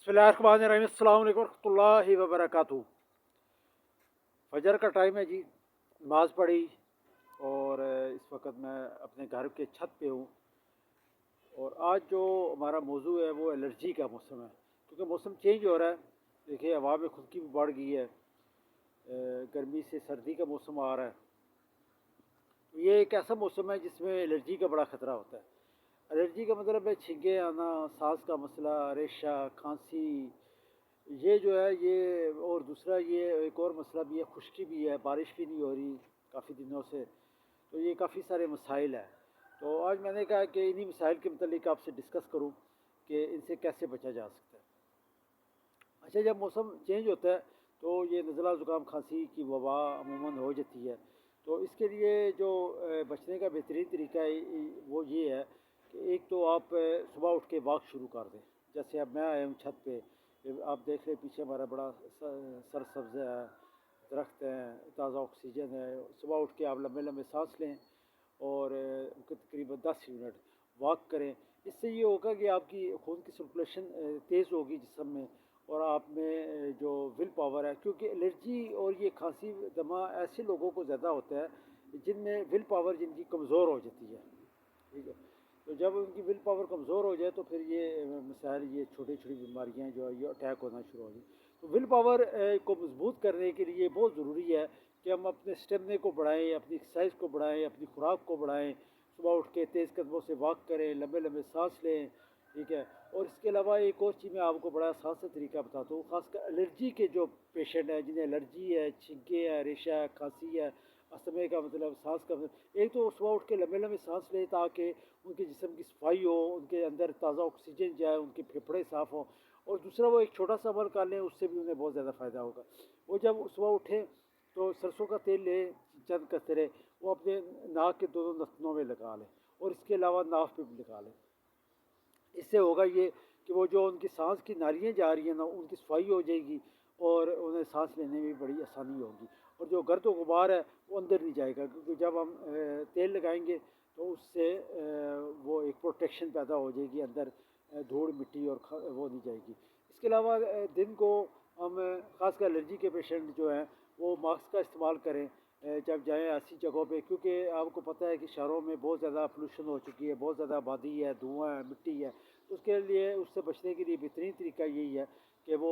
बिस्मिल्लाहिर्रहमानिर्रहीम, अस्सलाम वालेकुम रहमतुल्लाहि व बरकातुहू। फजर का टाइम है जी, नमाज पढ़ी और इस वक्त मैं अपने घर के छत पे हूँ। और आज जो हमारा मौजू है वो एलर्जी का मौसम है, क्योंकि मौसम चेंज हो रहा है। देखिए, हवा में खुश्की भी बढ़ गई है, गर्मी से सर्दी का मौसम आ रहा है। तो ये एक ऐसा मौसम है जिसमें एलर्जी का बड़ा ख़तरा होता है। एलर्जी का मतलब है छींके आना, सांस का मसला, रेशा, खांसी, ये जो है ये। और दूसरा ये एक और मसला भी है, खुश्की भी है, बारिश भी नहीं हो रही काफ़ी दिनों से। तो ये काफ़ी सारे मसाइल हैं। तो आज मैंने कहा कि इन्हीं मसाइल के मतलब आपसे डिस्कस करूं कि इनसे कैसे बचा जा सकता है। अच्छा, जब मौसम चेंज होता है तो ये नज़ला ज़ुकाम खांसी की वबा अमूमन हो जाती है। तो इसके लिए जो बचने का बेहतरीन तरीका है वो ये है कि एक तो आप सुबह उठ के वॉक शुरू कर दें। जैसे अब मैं आया हूँ छत पे, आप देख लें पीछे हमारा बड़ा सरसब्ज़ है, दरख्त हैं, ताज़ा ऑक्सीजन है। सुबह उठ के आप लंबे लंबे सांस लें और तकरीबन 10 मिनट वॉक करें। इससे ये होगा कि आपकी खून की सर्कुलेशन तेज़ होगी जिस्म में, और आप में जो विल पावर है, क्योंकि एलर्जी और ये खांसी दमा ऐसे लोगों को ज़्यादा होता है जिनमें विल पावर जिनकी कमज़ोर हो जाती है। ठीक है, तो जब उनकी विल पावर कमज़ोर हो जाए तो फिर ये मिसाल ये छोटी छोटी बीमारियाँ जो है ये अटैक होना शुरू हो जाए। तो विल पावर को मजबूत करने के लिए बहुत ज़रूरी है कि हम अपने स्टेमिना को बढ़ाएं, अपनी एक्सरसाइज को बढ़ाएं, अपनी खुराक को बढ़ाएं। सुबह उठ के तेज़ कदमों से वॉक करें, लंबे लंबे सांस लें। ठीक है, और इसके अलावा एक और चीज़ मैं आपको बड़ा आसान सा तरीका बताता हूँ, खासकर एलर्जी के जो पेशेंट हैं, जिन्हें एलर्जी है, छींके है, रेशा है, खांसी है, अस्थमे का मतलब सांस का मतलब, एक तो सुबह उठ के लंबे लंबे सांस लें ताकि उनके जिस्म की सफाई हो, उनके अंदर ताज़ा ऑक्सीजन जाए, उनके फेफड़े साफ़ हों। और दूसरा वो एक छोटा सा अमल कर लें, उससे भी उन्हें बहुत ज़्यादा फ़ायदा होगा। वो जब सुबह उठें तो सरसों का तेल लें, चंद कतरे, वो अपने नाक के दोनों नथनों में लगा लें और इसके अलावा नाक पे भी लगा लें। इससे होगा ये कि वो जो उनकी सांस की नालियाँ जा रही हैं ना, उनकी सफाई हो जाएगी और उन्हें सांस लेने में बड़ी आसानी होगी। और जो गर्द व गुबार है वो अंदर नहीं जाएगा, क्योंकि जब हम तेल लगाएंगे तो उससे वो एक प्रोटेक्शन पैदा हो जाएगी अंदर, धूल मिट्टी और वो नहीं जाएगी। इसके अलावा दिन को हम खासकर एलर्जी के पेशेंट जो हैं वो मास्क का इस्तेमाल करें जब जाएँ ऐसी जगहों पे, क्योंकि आपको पता है कि शहरों में बहुत ज़्यादा पोल्यूशन हो चुकी है, बहुत ज़्यादा आबादी है, धुआं है, मिट्टी है। तो उसके लिए, उससे बचने के लिए बेहतरीन तरीका यही है कि वो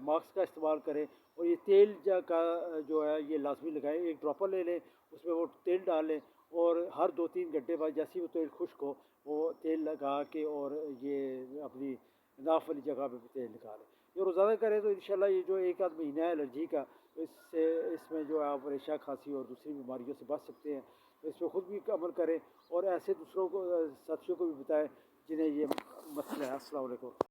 मास्क का इस्तेमाल करें। और ये तेल का जो है ये लाजमी लगाएं। एक ड्रॉपर ले लें, उसमें वो तेल डाल लें और हर 2-3 घंटे बाद जैसे ही वो तेल खुश्क हो वो तेल लगा के और ये अपनी नाफ वाली जगह पे भी तेल लगा लें। ये रोज़ाना करें तो इंशाल्लाह ये जो एक आध महीना है एलर्जी का, तो इससे इसमें जो है आप रेशा, खांसी और दूसरी बीमारियों से बच सकते हैं। तो इस पर ख़ुद भी अमल करें और ऐसे दूसरों को, साथियों को भी बताएं जिन्हें ये मसला है। अस्सलाम वालेकुम।